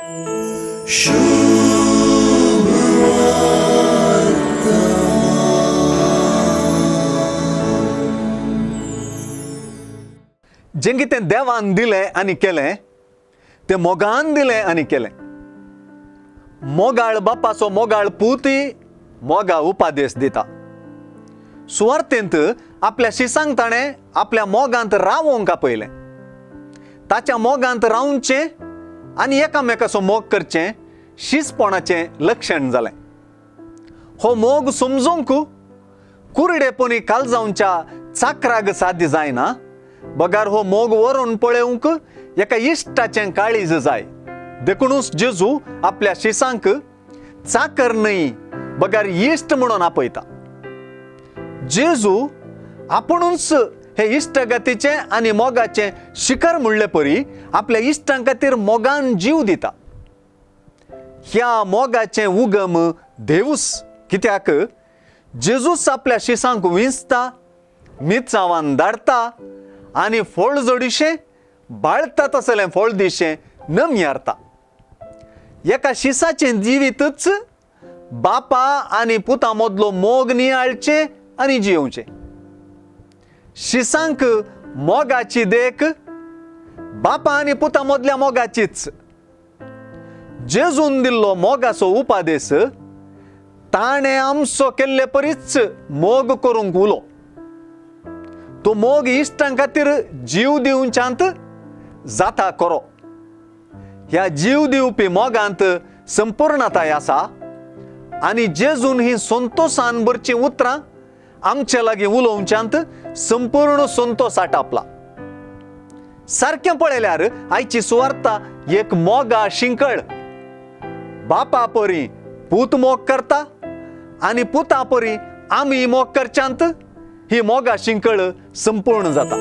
जेंकी ते देवान दिले आनी केले ते मोगान दिले आनी केले. मोगाळ बापाचो मोगाळ पुती मोगा उपादेश दिता. सुवार्थेंत आपल्या शिसांक ताणें आपल्या मोगांत रावोंक आपयलें. ताच्या मोगांत रावचें आनी एकामेकाचो मोग करचें शिसपणाचें लक्षण जालें. हो मोग समजोंक कुरडेपणी काळजांच्या चाकराक साध्य जायना. बगार हो मोग व्हरून पळोवंक एका इश्टाचें काळीज जाय. देखूनच जेजू आपल्या शिसांक चाकर न्हय बगार इश्ट म्हणून आपयता. जेजू आपुणूच हे इश्टगतीचे आनी मोगाचे शिखर म्हणले परी आपल्या इश्टां खातीर मोगान जीव दिता. ह्या मोगाचे उगम देवूस. कित्याक जेजूस आपल्या शिसांक विंचता, मिचावान धाडता आनी फळ जोडिशें बाळता तसलें फळ दिशें नमयारता. एका शिसाचें जिवीतच बापा आनी पुता मदलो मोग नियाळचें आनी जियोवचें. शिसांक मोगाची देख बापा आनी पुता मदल्या मोगाचीच. जेजून दिल्लो मोगाचो उपादेश ताणें आमचो केल्ले परीच मोग करूंक उलो. तो मोग इश्टां खातीर जीव दिवच्यांत जाता करो. ह्या जीव दिवपी मोगांत संपूर्णताय आसा आनी जेजून ही संतोषान भरची उतरां आमचे लागीं उलोवच्यांत संपूर्ण संतोष आटापला. सारकें पळयल्यार आयची सुवार्ता एक मोगा शिंकळ. बापा परी पूत मोग करता आनी पुता परी आमी मोग करच्यांत ही मोगा शिंकळ संपूर्ण जाता.